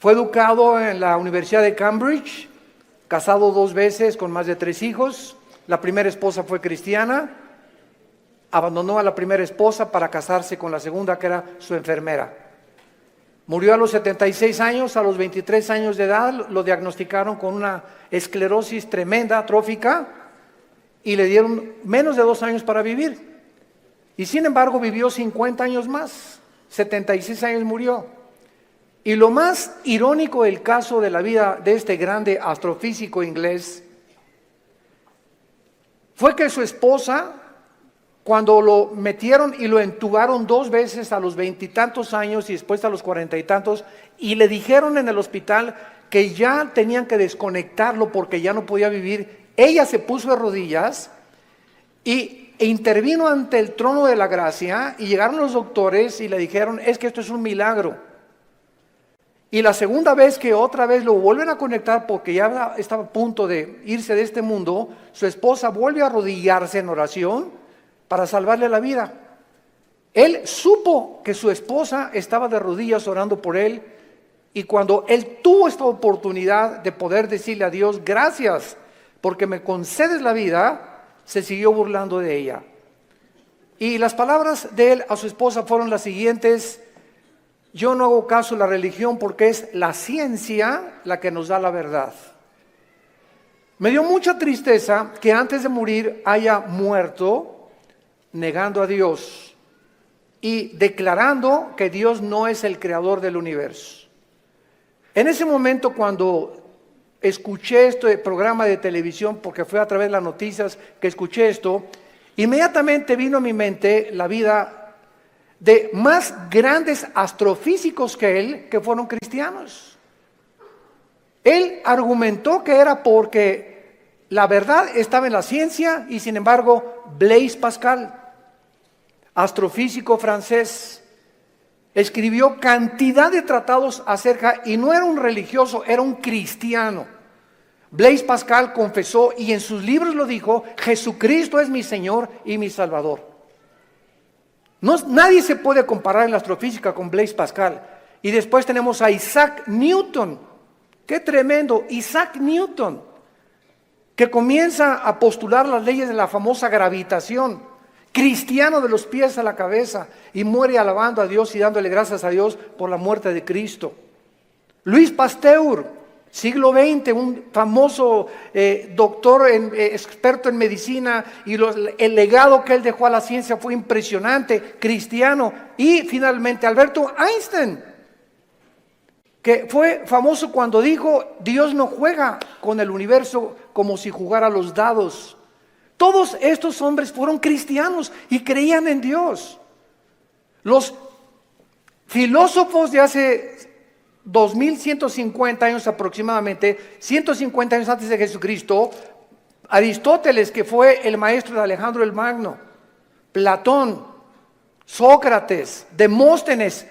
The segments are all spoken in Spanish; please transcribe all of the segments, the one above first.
Fue educado en la Universidad de Cambridge, casado 2 veces con más de 3 hijos. La primera esposa fue cristiana, abandonó a la primera esposa para casarse con la segunda, que era su enfermera. Murió a los 76 años, a los 23 años de edad lo diagnosticaron con una esclerosis tremenda, atrófica, y le dieron menos de 2 años para vivir. Y sin embargo vivió 50 años más, 76 años murió. Y lo más irónico del caso de la vida de este grande astrofísico inglés fue que su esposa, cuando lo metieron y lo entubaron 2 veces a los 20 y tantos años y después a los 40 y tantos, y le dijeron en el hospital que ya tenían que desconectarlo porque ya no podía vivir, ella se puso de rodillas e intervino ante el trono de la gracia, y llegaron los doctores y le dijeron: es que esto es un milagro. Y la segunda vez que otra vez lo vuelven a conectar porque ya estaba a punto de irse de este mundo, su esposa vuelve a arrodillarse en oración para salvarle la vida. Él supo que su esposa estaba de rodillas orando por él, y cuando él tuvo esta oportunidad de poder decirle a Dios: gracias porque me concedes la vida, se siguió burlando de ella. Y las palabras de él a su esposa fueron las siguientes: yo no hago caso a la religión porque es la ciencia la que nos da la verdad. Me dio mucha tristeza que antes de morir haya muerto negando a Dios y declarando que Dios no es el creador del universo. En ese momento, cuando escuché este programa de televisión, porque fue a través de las noticias que escuché esto, inmediatamente vino a mi mente la vida de más grandes astrofísicos que él, que fueron cristianos. Él argumentó que era porque la verdad estaba en la ciencia, y sin embargo Blaise Pascal, astrofísico francés, escribió cantidad de tratados acerca, y no era un religioso, era un cristiano. Blaise Pascal confesó, y en sus libros lo dijo: Jesucristo es mi Señor y mi Salvador. Nadie se puede comparar en la astrofísica con Blaise Pascal. Y después tenemos a Isaac Newton. ¡Qué tremendo! Isaac Newton, que comienza a postular las leyes de la famosa gravitación, cristiano de los pies a la cabeza, y muere alabando a Dios y dándole gracias a Dios por la muerte de Cristo. Luis Pasteur, siglo XX, un famoso doctor, experto en medicina, y el legado que él dejó a la ciencia fue impresionante, cristiano. Y finalmente Alberto Einstein, que fue famoso cuando dijo: Dios no juega con el universo como si jugara los dados. Todos estos hombres fueron cristianos y creían en Dios. Los filósofos de hace 2150 años aproximadamente, 150 años antes de Jesucristo, Aristóteles, que fue el maestro de Alejandro el Magno, Platón, Sócrates, Demóstenes,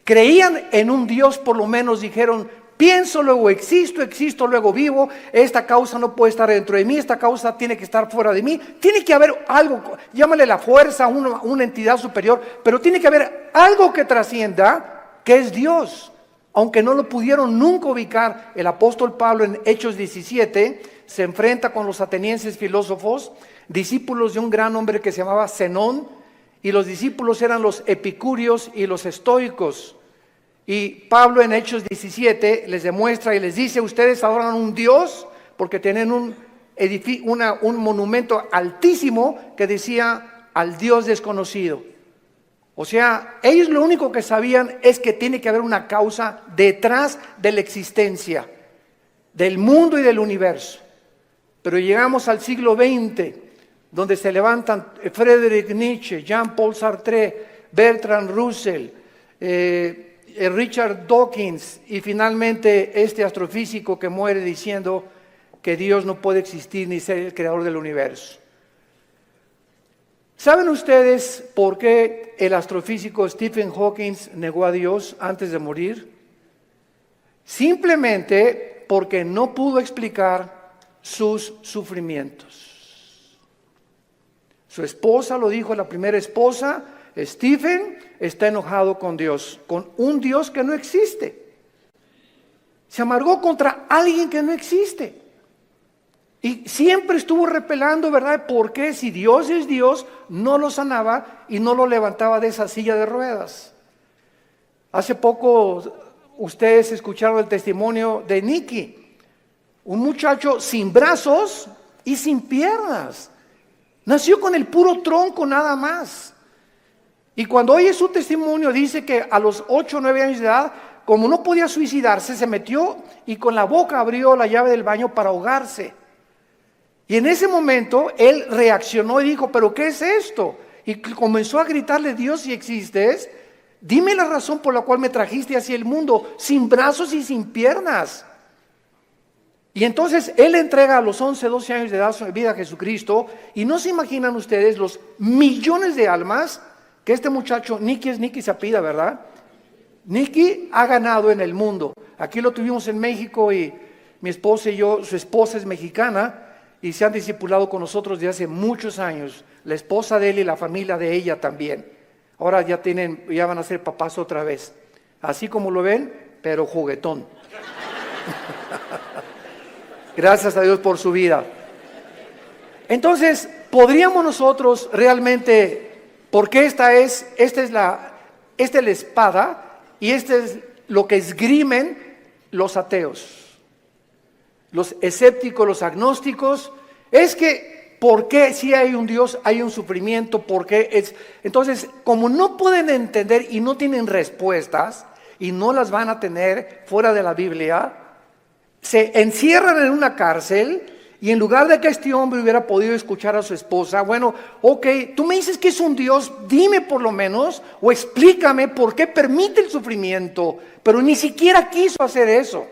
creían en un Dios. Por lo menos dijeron: pienso, luego existo, existo, luego vivo, esta causa no puede estar dentro de mí, esta causa tiene que estar fuera de mí, tiene que haber algo, llámale la fuerza, una entidad superior, pero tiene que haber algo que trascienda, que es Dios. Aunque no lo pudieron nunca ubicar, el apóstol Pablo en Hechos 17 se enfrenta con los atenienses filósofos, discípulos de un gran hombre que se llamaba Zenón, y los discípulos eran los epicúreos y los estoicos. Y Pablo en Hechos 17 les demuestra y les dice: ustedes adoran un Dios porque tienen un monumento altísimo que decía: al Dios desconocido. O sea, ellos lo único que sabían es que tiene que haber una causa detrás de la existencia del mundo y del universo. Pero llegamos al siglo XX, donde se levantan Friedrich Nietzsche, Jean-Paul Sartre, Bertrand Russell, Richard Dawkins, y finalmente este astrofísico que muere diciendo que Dios no puede existir ni ser el creador del universo. ¿Saben ustedes por qué el astrofísico Stephen Hawking negó a Dios antes de morir? Simplemente porque no pudo explicar sus sufrimientos. Su esposa lo dijo, la primera esposa: Stephen está enojado con Dios, con un Dios que no existe. Se amargó contra alguien que no existe. Y siempre estuvo repelando, ¿verdad? ¿Por qué? Si Dios es Dios, no lo sanaba y no lo levantaba de esa silla de ruedas. Hace poco ustedes escucharon el testimonio de Nicky, un muchacho sin brazos y sin piernas. Nació con el puro tronco nada más. Y cuando oye su testimonio dice que a los 8 o 9 años de edad, como no podía suicidarse, se metió y con la boca abrió la llave del baño para ahogarse. Y en ese momento él reaccionó y dijo, ¿pero qué es esto? Y comenzó a gritarle, Dios, si existes, dime la razón por la cual me trajiste hacia el mundo, sin brazos y sin piernas. Y entonces él entrega a los 11, 12 años de edad su vida a Jesucristo, y no se imaginan ustedes los millones de almas que este muchacho, Nicky se apellida, ¿verdad? Nicky ha ganado en el mundo. Aquí lo tuvimos en México y mi esposa y yo, su esposa es mexicana y se han discipulado con nosotros desde hace muchos años. La esposa de él y la familia de ella también. Ahora ya van a ser papás otra vez. Así como lo ven, pero juguetón. Gracias a Dios por su vida. Entonces, podríamos nosotros realmente, porque esta es la espada y este es lo que esgrimen los ateos, los escépticos, los agnósticos, es que ¿por qué si hay un Dios hay un sufrimiento? ¿Por qué es? Entonces, como no pueden entender y no tienen respuestas y no las van a tener fuera de la Biblia, se encierran en una cárcel y en lugar de que este hombre hubiera podido escuchar a su esposa, bueno, ok, tú me dices que es un Dios, dime por lo menos o explícame por qué permite el sufrimiento, pero ni siquiera quiso hacer eso.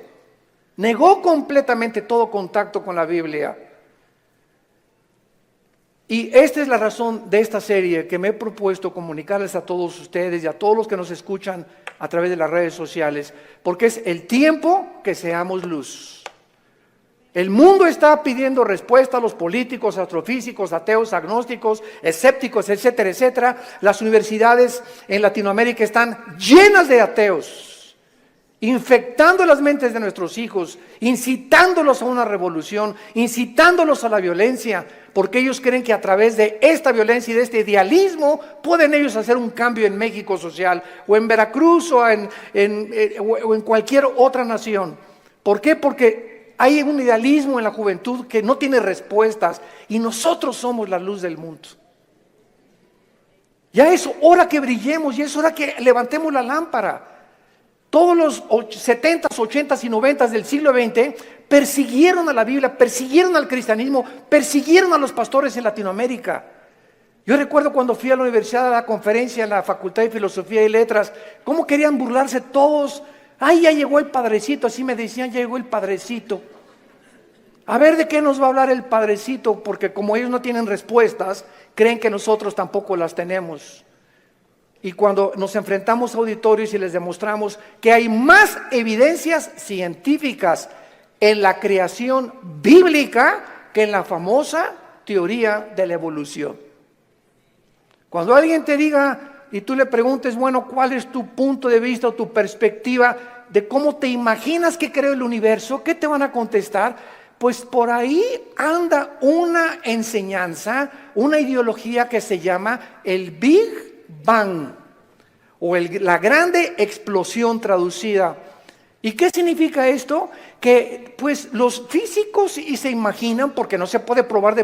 Negó completamente todo contacto con la Biblia. Y esta es la razón de esta serie que me he propuesto comunicarles a todos ustedes y a todos los que nos escuchan a través de las redes sociales, porque es el tiempo que seamos luz. El mundo está pidiendo respuesta a los políticos, astrofísicos, ateos, agnósticos, escépticos, etcétera, etcétera. Las universidades en Latinoamérica están llenas de ateos, infectando las mentes de nuestros hijos, incitándolos a una revolución, incitándolos a la violencia, porque ellos creen que a través de esta violencia y de este idealismo pueden ellos hacer un cambio en México social, o en Veracruz, o en cualquier otra nación. ¿Por qué? Porque hay un idealismo en la juventud que no tiene respuestas, y nosotros somos la luz del mundo. Ya es hora que brillemos, ya es hora que levantemos la lámpara. Todos los 70s, 80s y 90s del siglo XX persiguieron a la Biblia, persiguieron al cristianismo, persiguieron a los pastores en Latinoamérica. Yo recuerdo cuando fui a la universidad a la conferencia en la Facultad de Filosofía y Letras, cómo querían burlarse todos. Ay, ya llegó el padrecito, así me decían, ya llegó el padrecito. A ver de qué nos va a hablar el padrecito, porque como ellos no tienen respuestas, creen que nosotros tampoco las tenemos. Y cuando nos enfrentamos a auditorios y les demostramos que hay más evidencias científicas en la creación bíblica que en la famosa teoría de la evolución. Cuando alguien te diga y tú le preguntes, bueno, ¿cuál es tu punto de vista o tu perspectiva de cómo te imaginas que creó el universo? ¿Qué te van a contestar? Pues por ahí anda una enseñanza, una ideología que se llama el Big Bang, o la grande explosión traducida. ¿Y qué significa esto? Que pues los físicos y se imaginan, porque no se puede probar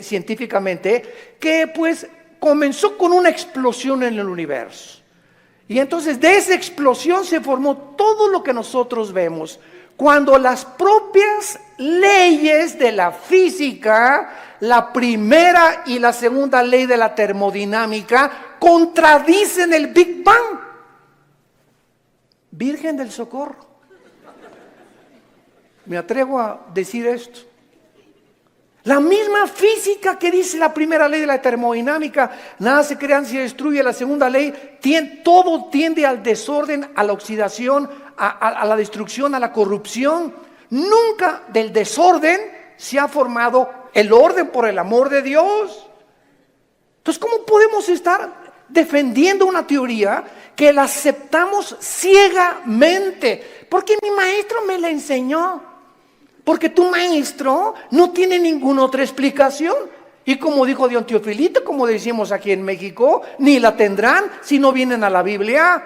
científicamente, que pues comenzó con una explosión en el universo. Y entonces de esa explosión se formó todo lo que nosotros vemos. Cuando las propias leyes de la física, la primera y la segunda ley de la termodinámica, contradicen el Big Bang. Virgen del Socorro. Me atrevo a decir esto. La misma física que dice la primera ley de la termodinámica, nada se crea ni se destruye, la segunda ley, todo tiende al desorden, a la oxidación, a la destrucción, a la corrupción. Nunca del desorden se ha formado el orden, por el amor de Dios. Entonces, ¿cómo podemos estar defendiendo una teoría que la aceptamos ciegamente, porque mi maestro me la enseñó, porque tu maestro no tiene ninguna otra explicación. Y como dijo Dion Teofilito, como decimos aquí en México, ni la tendrán si no vienen a la Biblia.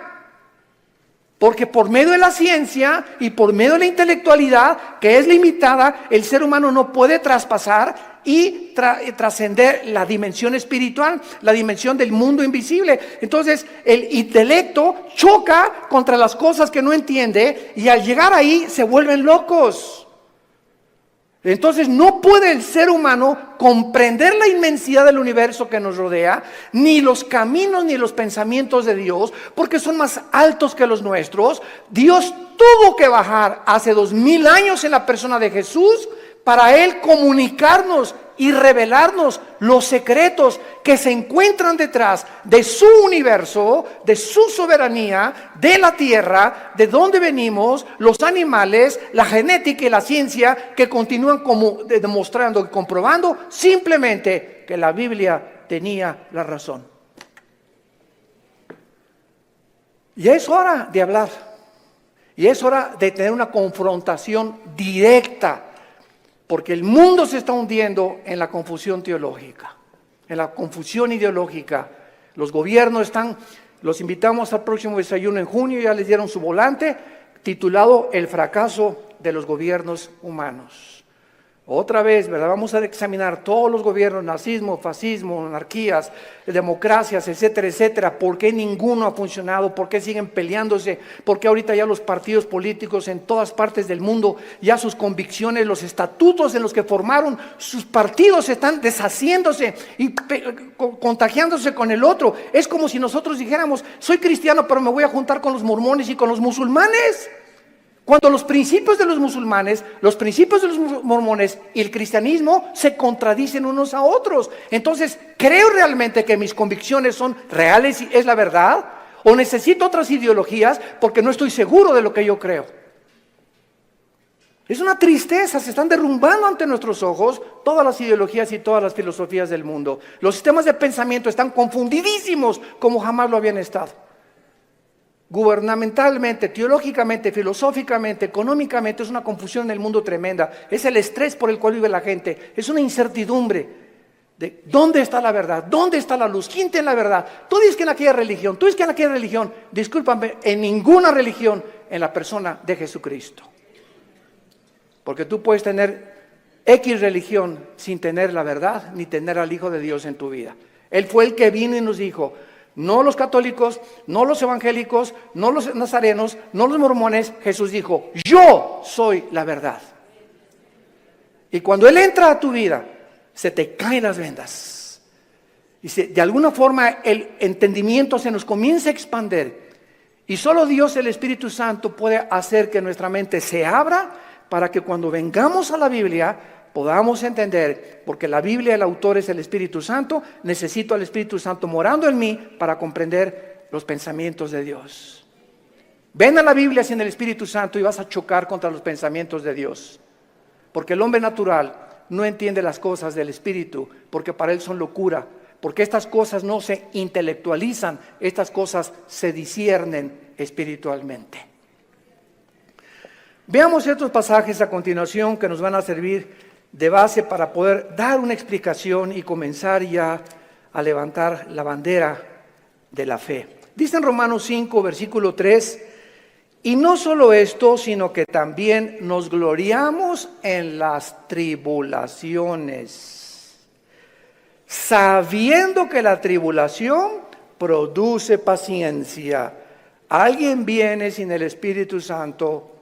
Porque por medio de la ciencia y por medio de la intelectualidad, que es limitada, el ser humano no puede traspasar y trascender la dimensión espiritual, la dimensión del mundo invisible. Entonces el intelecto choca contra las cosas que no entiende y al llegar ahí se vuelven locos. Entonces no puede el ser humano comprender la inmensidad del universo que nos rodea, ni los caminos ni los pensamientos de Dios, porque son más altos que los nuestros. Dios tuvo que bajar hace 2000 años en la persona de Jesús para Él comunicarnos y revelarnos los secretos que se encuentran detrás de su universo, de su soberanía, de la tierra, de dónde venimos, los animales, la genética y la ciencia que continúan como demostrando y comprobando simplemente que la Biblia tenía la razón. Y es hora de hablar, y es hora de tener una confrontación directa. Porque el mundo se está hundiendo en la confusión teológica, en la confusión ideológica. Los gobiernos los invitamos al próximo desayuno en junio, ya les dieron su volante titulado El fracaso de los gobiernos humanos. Otra vez, ¿verdad? Vamos a examinar todos los gobiernos, nazismo, fascismo, monarquías, democracias, etcétera, etcétera. ¿Por qué ninguno ha funcionado? ¿Por qué siguen peleándose? ¿Por qué ahorita ya los partidos políticos en todas partes del mundo, ya sus convicciones, los estatutos en los que formaron sus partidos están deshaciéndose y contagiándose con el otro? Es como si nosotros dijéramos, soy cristiano, pero me voy a juntar con los mormones y con los musulmanes. Cuando los principios de los musulmanes, los principios de los mormones y el cristianismo se contradicen unos a otros. Entonces, ¿creo realmente que mis convicciones son reales y es la verdad? ¿O necesito otras ideologías porque no estoy seguro de lo que yo creo? Es una tristeza, se están derrumbando ante nuestros ojos todas las ideologías y todas las filosofías del mundo. Los sistemas de pensamiento están confundidísimos como jamás lo habían estado. Gubernamentalmente, teológicamente, filosóficamente, económicamente, es una confusión en el mundo tremenda. Es el estrés por el cual vive la gente. Es una incertidumbre de dónde está la verdad, dónde está la luz, quién tiene la verdad. Tú dices que en aquella religión, tú dices que en aquella religión. Discúlpame, en ninguna religión, en la persona de Jesucristo. Porque tú puedes tener X religión sin tener la verdad, ni tener al Hijo de Dios en tu vida. Él fue el que vino y nos dijo, no los católicos, no los evangélicos, no los nazarenos, no los mormones. Jesús dijo, yo soy la verdad. Y cuando Él entra a tu vida, se te caen las vendas. Y de alguna forma el entendimiento se nos comienza a expandir. Y solo Dios, el Espíritu Santo, puede hacer que nuestra mente se abra para que cuando vengamos a la Biblia podamos entender, porque la Biblia, el autor es el Espíritu Santo, necesito al Espíritu Santo morando en mí para comprender los pensamientos de Dios. Ven a la Biblia sin el Espíritu Santo y vas a chocar contra los pensamientos de Dios. Porque el hombre natural no entiende las cosas del Espíritu, porque para él son locura. Porque estas cosas no se intelectualizan, estas cosas se disciernen espiritualmente. Veamos estos pasajes a continuación que nos van a servir de base para poder dar una explicación y comenzar ya a levantar la bandera de la fe. Dice en Romanos 5, versículo 3, y no solo esto, sino que también nos gloriamos en las tribulaciones, sabiendo que la tribulación produce paciencia. Alguien viene sin el Espíritu Santo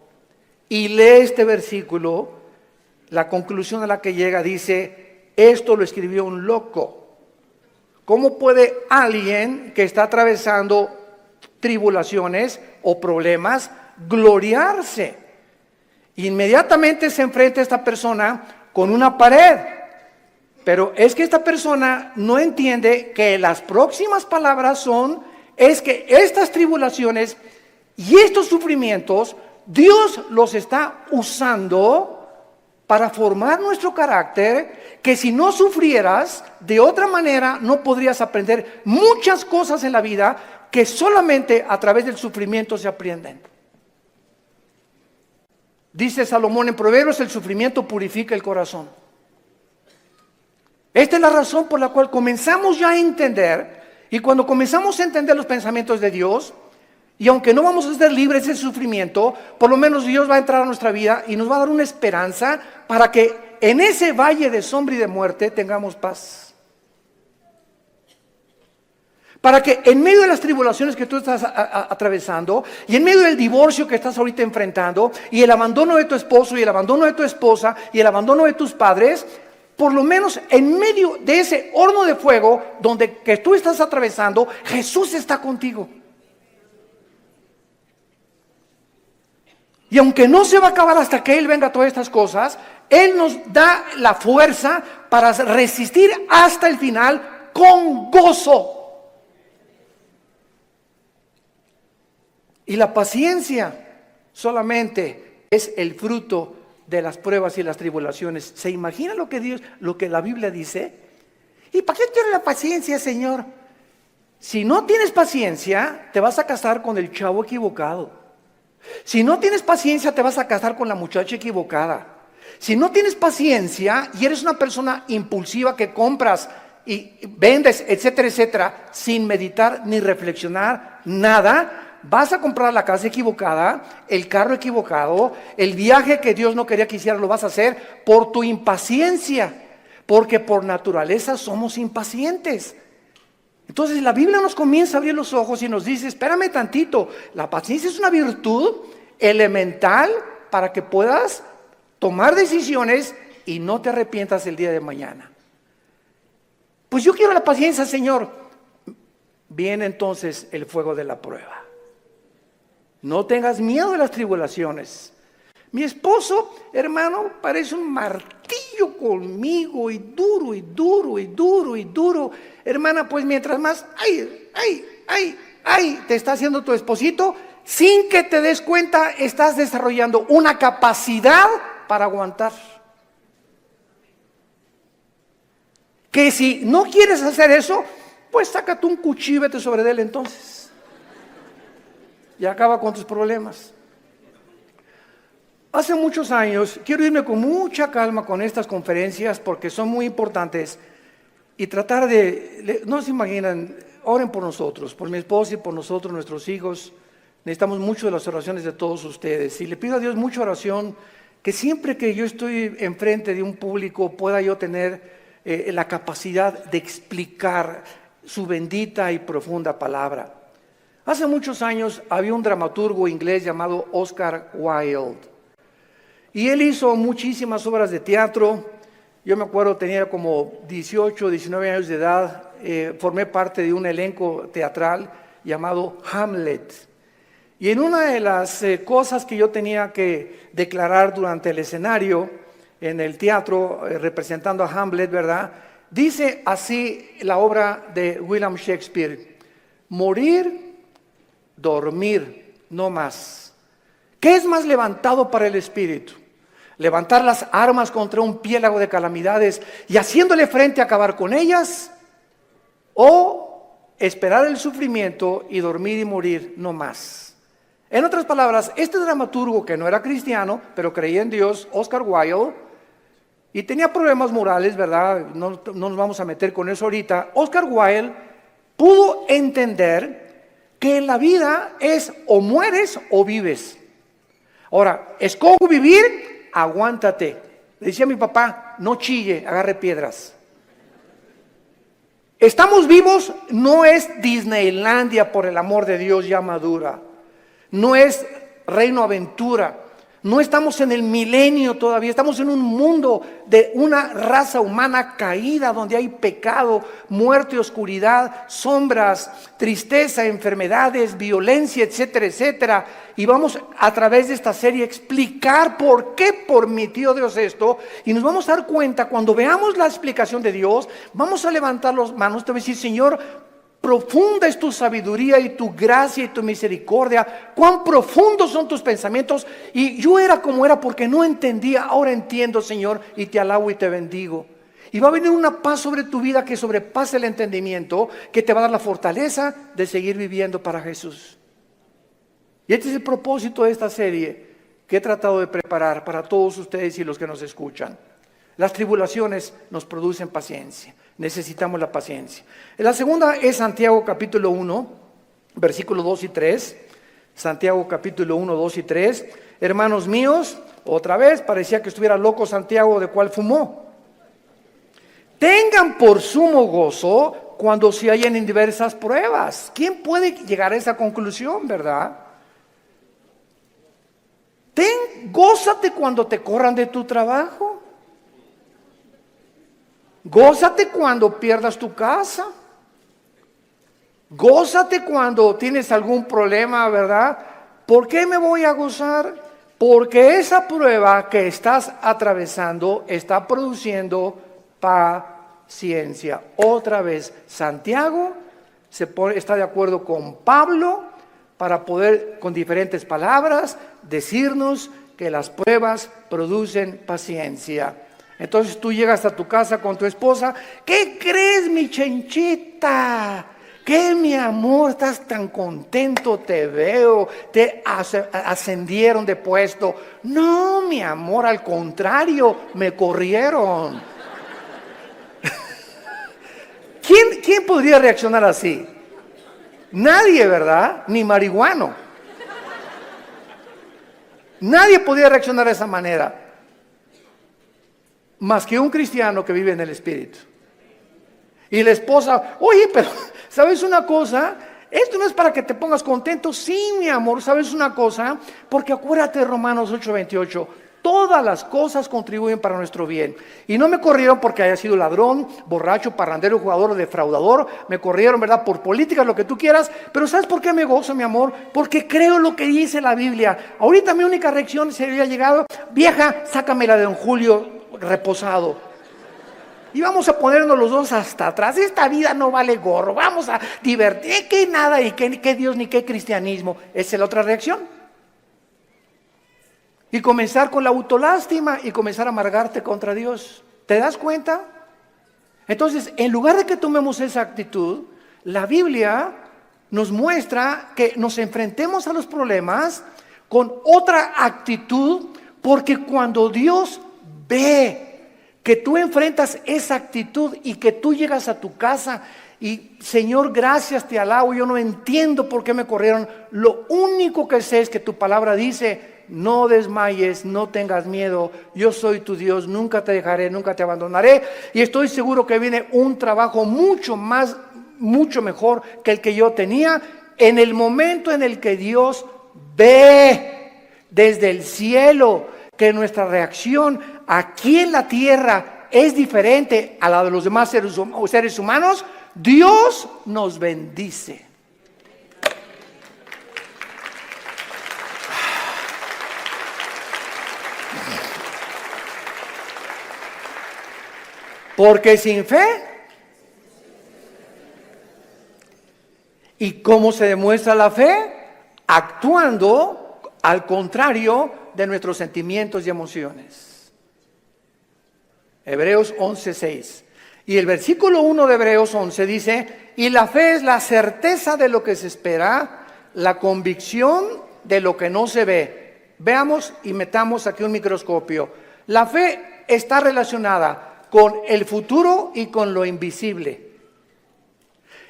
y lee este versículo. La conclusión a la que llega dice, esto lo escribió un loco. ¿Cómo puede alguien que está atravesando tribulaciones o problemas gloriarse? Inmediatamente se enfrenta esta persona con una pared. Pero es que esta persona no entiende que las próximas palabras es que estas tribulaciones y estos sufrimientos, Dios los está usando para formar nuestro carácter, que si no sufrieras, de otra manera no podrías aprender muchas cosas en la vida que solamente a través del sufrimiento se aprenden. Dice Salomón en Proverbios, el sufrimiento purifica el corazón. Esta es la razón por la cual comenzamos ya a entender, y cuando comenzamos a entender los pensamientos de Dios, y aunque no vamos a ser libres del sufrimiento, por lo menos Dios va a entrar a nuestra vida y nos va a dar una esperanza para que en ese valle de sombra y de muerte tengamos paz. Para que en medio de las tribulaciones que tú estás atravesando, y en medio del divorcio que estás ahorita enfrentando, y el abandono de tu esposo, y el abandono de tu esposa, y el abandono de tus padres, por lo menos en medio de ese horno de fuego donde que tú estás atravesando, Jesús está contigo. Y aunque no se va a acabar hasta que Él venga a todas estas cosas, Él nos da la fuerza para resistir hasta el final con gozo. Y la paciencia solamente es el fruto de las pruebas y las tribulaciones. ¿Se imagina lo que la Biblia dice? ¿Y para qué quiere la paciencia, Señor? Si no tienes paciencia, te vas a casar con el chavo equivocado. Si no tienes paciencia, te vas a casar con la muchacha equivocada. Si no tienes paciencia y eres una persona impulsiva que compras y vendes, etcétera, etcétera, sin meditar ni reflexionar nada, vas a comprar la casa equivocada, el carro equivocado, el viaje que Dios no quería que hicieras lo vas a hacer por tu impaciencia, porque por naturaleza somos impacientes. Entonces la Biblia nos comienza a abrir los ojos y nos dice, espérame tantito, la paciencia es una virtud elemental para que puedas tomar decisiones y no te arrepientas el día de mañana. Pues yo quiero la paciencia, Señor. Viene entonces el fuego de la prueba. No tengas miedo de las tribulaciones. Mi esposo, hermano, parece un martillo conmigo y duro y duro y duro y duro. Hermana, pues mientras más, te está haciendo tu esposito, sin que te des cuenta, estás desarrollando una capacidad para aguantar. Que si no quieres hacer eso, pues sácate un cuchillo y vete sobre él entonces. Y acaba con tus problemas. Hace muchos años, quiero irme con mucha calma con estas conferencias porque son muy importantes y tratar de, no se imaginan, oren por nosotros, por mi esposa y por nosotros, nuestros hijos. Necesitamos mucho de las oraciones de todos ustedes y le pido a Dios mucha oración que siempre que yo estoy enfrente de un público pueda yo tener la capacidad de explicar su bendita y profunda palabra. Hace muchos años había un dramaturgo inglés llamado Oscar Wilde. Y él hizo muchísimas obras de teatro. Yo me acuerdo, tenía como 18, 19 años de edad. Formé parte de un elenco teatral llamado Hamlet. Y en una de las cosas que yo tenía que declarar durante el escenario, en el teatro, representando a Hamlet, ¿verdad? Dice así la obra de William Shakespeare: morir, dormir, no más. ¿Qué es más levantado para el espíritu? ¿Levantar las armas contra un piélago de calamidades y haciéndole frente a acabar con ellas? ¿O esperar el sufrimiento y dormir y morir no más? En otras palabras, este dramaturgo que no era cristiano, pero creía en Dios, Oscar Wilde, y tenía problemas morales, ¿verdad? No nos vamos a meter con eso ahorita. Oscar Wilde pudo entender que en la vida es o mueres o vives. Ahora, escojo vivir, aguántate. Le decía a mi papá, no chille, agarre piedras. Estamos vivos, no es Disneylandia, por el amor de Dios, ya madura. No es Reino Aventura. No estamos en el milenio todavía, estamos en un mundo de una raza humana caída, donde hay pecado, muerte, oscuridad, sombras, tristeza, enfermedades, violencia, etcétera, etcétera. Y vamos a través de esta serie a explicar por qué permitió Dios esto. Y nos vamos a dar cuenta, cuando veamos la explicación de Dios, vamos a levantar las manos, te voy a decir, Señor, profunda es tu sabiduría y tu gracia y tu misericordia, cuán profundos son tus pensamientos. Y yo era como era porque no entendía, ahora entiendo, Señor, y te alabo y te bendigo. Y va a venir una paz sobre tu vida que sobrepase el entendimiento, que te va a dar la fortaleza de seguir viviendo para Jesús. Y este es el propósito de esta serie que he tratado de preparar para todos ustedes y los que nos escuchan. Las tribulaciones nos producen paciencia. Necesitamos la paciencia. La segunda es Santiago capítulo 1, versículos 2 y 3. Santiago capítulo 1, 2 y 3. Hermanos míos, otra vez, parecía que estuviera loco Santiago, de cual fumó. Tengan por sumo gozo cuando se hallen en diversas pruebas. ¿Quién puede llegar a esa conclusión, verdad? Gózate cuando te corran de tu trabajo. Gózate cuando pierdas tu casa. Gózate cuando tienes algún problema, ¿verdad? ¿Por qué me voy a gozar? Porque esa prueba que estás atravesando está produciendo paciencia. Otra vez, Santiago está de acuerdo con Pablo para poder, con diferentes palabras, decirnos que las pruebas producen paciencia. Entonces tú llegas a tu casa con tu esposa. ¿Qué crees, mi chenchita? ¿Qué, mi amor? Estás tan contento, te veo. Te ascendieron de puesto. No, mi amor, al contrario, me corrieron. ¿Quién podría reaccionar así? Nadie, ¿verdad? Ni marihuano. Nadie podría reaccionar de esa manera. Más que un cristiano que vive en el Espíritu. Y la esposa, oye, pero ¿sabes una cosa? Esto no es para que te pongas contento. Sí, mi amor, ¿sabes una cosa? Porque acuérdate de Romanos 8:28. Todas las cosas contribuyen para nuestro bien. Y no me corrieron porque haya sido ladrón, borracho, parrandero, jugador o defraudador. Me corrieron, ¿verdad? Por políticas, lo que tú quieras. Pero ¿sabes por qué me gozo, mi amor? Porque creo lo que dice la Biblia. Ahorita mi única reacción se había llegado. Vieja, sácamela de don Julio reposado. Y vamos a ponernos los dos hasta atrás. Esta vida no vale gorro. Vamos a divertir. Que nada y que Dios ni qué cristianismo. Esa es la otra reacción. Y comenzar con la autolástima y comenzar a amargarte contra Dios. ¿Te das cuenta? Entonces, en lugar de que tomemos esa actitud, la Biblia nos muestra que nos enfrentemos a los problemas con otra actitud, porque cuando Dios ve que tú enfrentas esa actitud y que tú llegas a tu casa y Señor, gracias, te alabo, yo no entiendo por qué me corrieron, lo único que sé es que tu palabra dice: no desmayes, no tengas miedo, yo soy tu Dios, nunca te dejaré, nunca te abandonaré. Y estoy seguro que viene un trabajo mucho mejor que el que yo tenía, en el momento en el que Dios ve desde el cielo que nuestra reacción aquí en la tierra es diferente a la de los demás seres humanos. Dios nos bendice. Porque sin fe, ¿y cómo se demuestra la fe? Actuando al contrario de nuestros sentimientos y emociones. Hebreos 11:6. Y el versículo 1 de Hebreos 11 dice: y la fe es la certeza de lo que se espera, la convicción de lo que no se ve. Veamos y metamos aquí un microscopio. La fe está relacionada con el futuro y con lo invisible.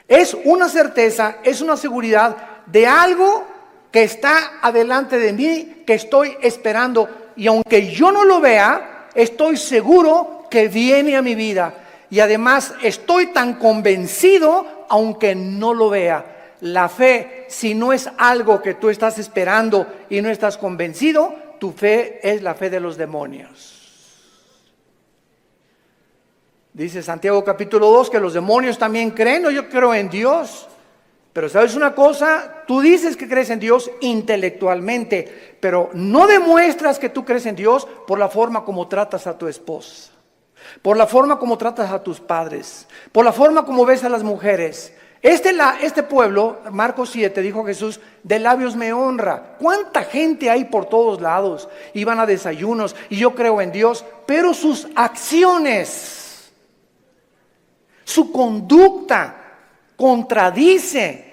Es una certeza, es una seguridad de algo que está adelante de mí, que estoy esperando, y aunque yo no lo vea, estoy seguro que viene a mi vida. Y además estoy tan convencido aunque no lo vea. La fe, si no es algo que tú estás esperando y no estás convencido, tu fe es la fe de los demonios. Dice Santiago capítulo 2 que los demonios también creen. No, yo creo en Dios. Pero ¿sabes una cosa? Tú dices que crees en Dios intelectualmente, pero no demuestras que tú crees en Dios por la forma como tratas a tu esposa, por la forma como tratas a tus padres, por la forma como ves a las mujeres. Este pueblo, Marcos 7, dijo Jesús, de labios me honra. ¿Cuánta gente hay por todos lados? Iban a desayunos y yo creo en Dios, pero sus acciones, su conducta contradice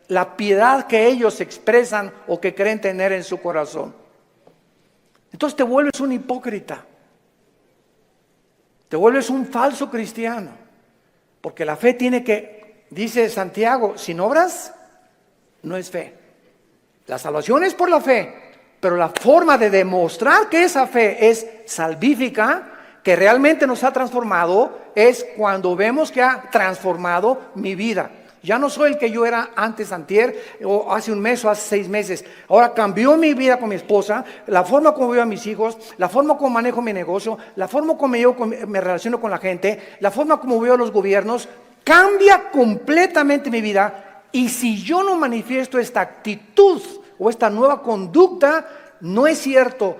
la piedad que ellos expresan o que creen tener en su corazón. Entonces te vuelves un hipócrita, te vuelves un falso cristiano, porque la fe tiene que, dice Santiago, sin obras no es fe. La salvación es por la fe, pero la forma de demostrar que esa fe es salvífica, que realmente nos ha transformado, es cuando vemos que ha transformado mi vida. Ya no soy el que yo era antes, antier, o hace un mes o hace 6 meses. Ahora cambió mi vida con mi esposa, la forma como veo a mis hijos, la forma como manejo mi negocio, la forma como me relaciono con la gente, la forma como veo a los gobiernos. Cambia completamente mi vida. Y si yo no manifiesto esta actitud o esta nueva conducta, no es cierto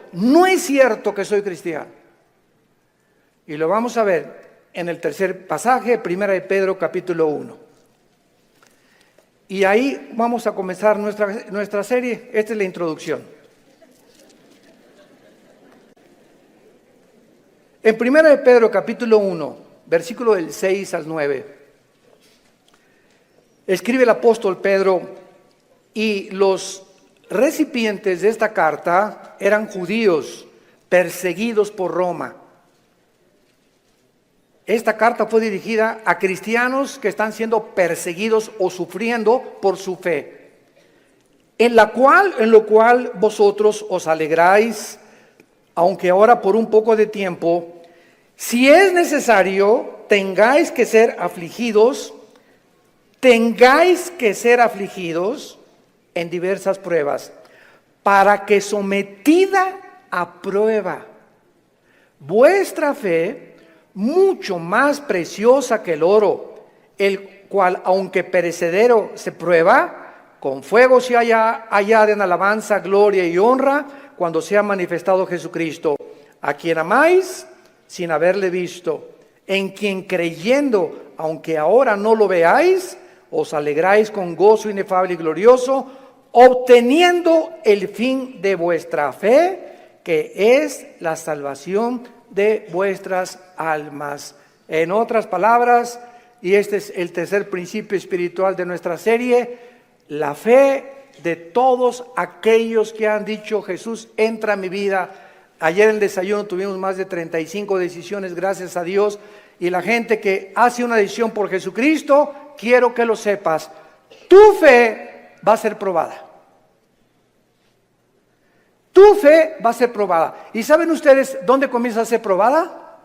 que soy cristiano. Y lo vamos a ver en el tercer pasaje, 1 de Pedro capítulo 1. Y ahí vamos a comenzar nuestra serie. Esta es la introducción. En 1 de Pedro capítulo 1, versículo del 6 al 9, escribe el apóstol Pedro, y los recipientes de esta carta eran judíos perseguidos por Roma. Esta carta fue dirigida a cristianos que están siendo perseguidos o sufriendo por su fe, en lo cual vosotros os alegráis, aunque ahora por un poco de tiempo, si es necesario, tengáis que ser afligidos en diversas pruebas, para que sometida a prueba vuestra fe, mucho más preciosa que el oro, el cual, aunque perecedero, se prueba, con fuego se halla en alabanza, gloria y honra, cuando sea manifestado Jesucristo, a quien amáis sin haberle visto, en quien creyendo, aunque ahora no lo veáis, os alegráis con gozo inefable y glorioso, obteniendo el fin de vuestra fe, que es la salvación de vuestras almas. En otras palabras, y este es el tercer principio espiritual de nuestra serie, la fe de todos aquellos que han dicho: Jesús, entra a mi vida. Ayer en el desayuno tuvimos más de 35 decisiones, gracias a Dios, y la gente que hace una decisión por Jesucristo, quiero que lo sepas, tu fe va a ser probada. Tu fe va a ser probada. ¿Y saben ustedes dónde comienza a ser probada?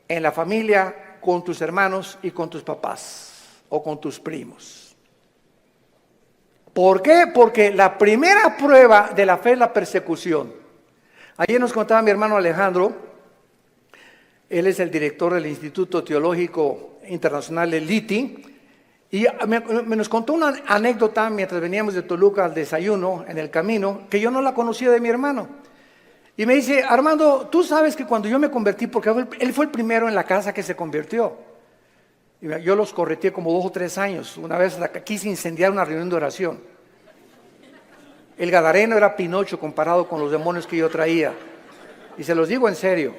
En la familia, con tus hermanos y con tus papás o con tus primos. ¿Por qué? Porque la primera prueba de la fe es la persecución. Ayer nos contaba mi hermano Alejandro, él es el director del Instituto Teológico Internacional del ITI, y nos contó una anécdota mientras veníamos de Toluca al desayuno en el camino, que yo no la conocía de mi hermano. Y me dice: Armando, tú sabes que cuando yo me convertí, porque él fue el primero en la casa que se convirtió. Y yo los correteé como 2 o 3 años. Una vez quise incendiar una reunión de oración. El gadareno era Pinocho comparado con los demonios que yo traía. Y se los digo en serio.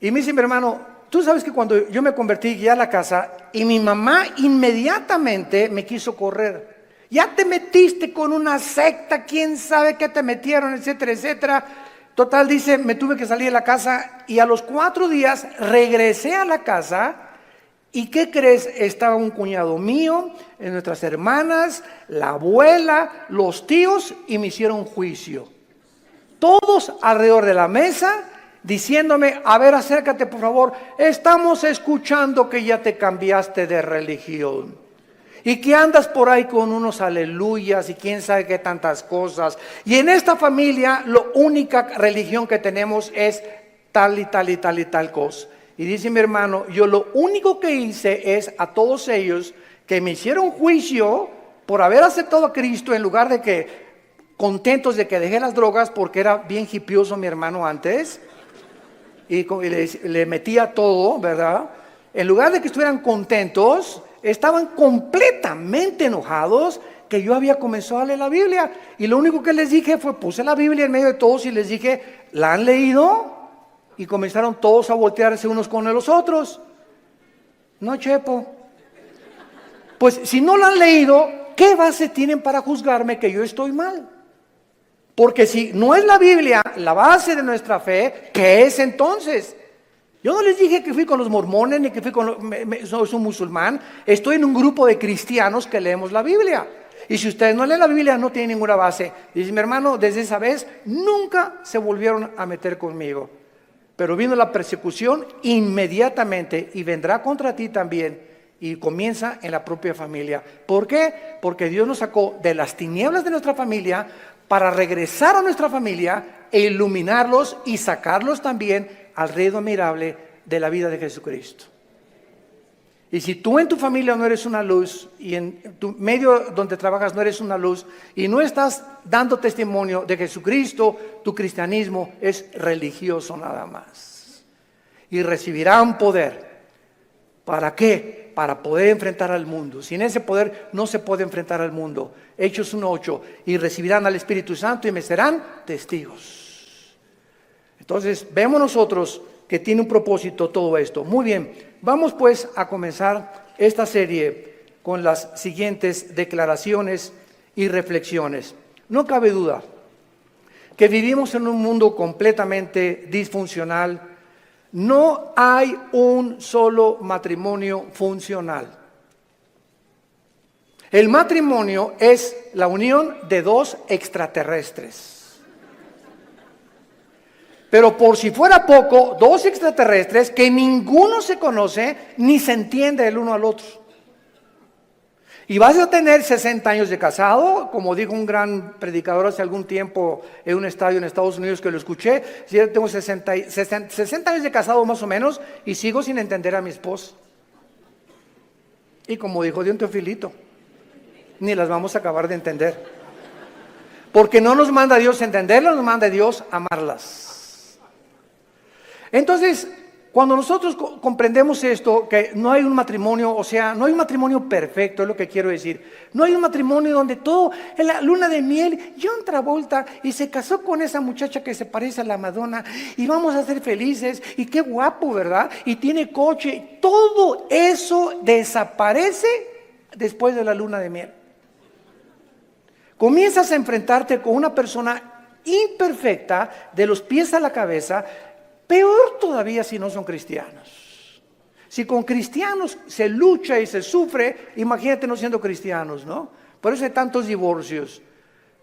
Y me dice mi hermano: tú sabes que cuando yo me convertí, llegué a la casa y mi mamá inmediatamente me quiso correr. Ya te metiste con una secta, quién sabe qué te metieron, etcétera, etcétera. Total, dice, me tuve que salir de la casa y a los 4 días regresé a la casa. ¿Y qué crees? Estaba un cuñado mío, nuestras hermanas, la abuela, los tíos, y me hicieron juicio. Todos alrededor de la mesa, diciéndome: a ver, acércate por favor, estamos escuchando que ya te cambiaste de religión y que andas por ahí con unos aleluyas y quién sabe qué tantas cosas, y en esta familia la única religión que tenemos es tal y tal y tal y tal cosa. Y dice mi hermano: yo lo único que hice es a todos ellos que me hicieron juicio por haber aceptado a Cristo, en lugar de que contentos de que dejé las drogas, porque era bien hipioso mi hermano antes, y le metía todo, ¿verdad? En lugar de que estuvieran contentos, estaban completamente enojados que yo había comenzado a leer la Biblia. Y lo único que les dije fue, puse la Biblia en medio de todos y les dije, ¿la han leído? Y comenzaron todos a voltearse unos con los otros. No, Chepo. Pues si no la han leído, ¿qué base tienen para juzgarme que yo estoy mal? Porque si no es la Biblia la base de nuestra fe, ¿qué es entonces? Yo no les dije que fui con los mormones ni que fui con soy un musulmán. Estoy en un grupo de cristianos que leemos la Biblia. Y si ustedes no leen la Biblia, no tienen ninguna base. Dice mi hermano, desde esa vez nunca se volvieron a meter conmigo. Pero vino la persecución inmediatamente y vendrá contra ti también. Y comienza en la propia familia. ¿Por qué? Porque Dios nos sacó de las tinieblas de nuestra familia para regresar a nuestra familia e iluminarlos y sacarlos también al reino admirable de la vida de Jesucristo. Y si tú en tu familia no eres una luz y en tu medio donde trabajas no eres una luz y no estás dando testimonio de Jesucristo, tu cristianismo es religioso nada más. Y recibirán poder. ¿Para qué? Para poder enfrentar al mundo. Sin ese poder no se puede enfrentar al mundo. Hechos 1:8. Y recibirán al Espíritu Santo y me serán testigos. Entonces vemos nosotros que tiene un propósito todo esto. Muy bien, vamos pues a comenzar esta serie con las siguientes declaraciones y reflexiones. No cabe duda que vivimos en un mundo completamente disfuncional. No hay un solo matrimonio funcional. El matrimonio es la unión de dos extraterrestres. Pero por si fuera poco, dos extraterrestres que ninguno se conoce ni se entiende el uno al otro. Y vas a tener 60 años de casado, como dijo un gran predicador hace algún tiempo en un estadio en Estados Unidos que lo escuché. Yo tengo 60 años de casado más o menos y sigo sin entender a mi esposa. Y como dijo Dios Teofilito, ni las vamos a acabar de entender. Porque no nos manda Dios a entenderlas, nos manda Dios a amarlas. Entonces, cuando nosotros comprendemos esto, que no hay un matrimonio, o sea, no hay un matrimonio perfecto, es lo que quiero decir. No hay un matrimonio donde todo, en la luna de miel, John Travolta y se casó con esa muchacha que se parece a la Madonna y vamos a ser felices y qué guapo, ¿verdad? Y tiene coche. Todo eso desaparece después de la luna de miel. Comienzas a enfrentarte con una persona imperfecta de los pies a la cabeza. Peor todavía si no son cristianos. Si con cristianos se lucha y se sufre, imagínate no siendo cristianos, ¿no? Por eso hay tantos divorcios.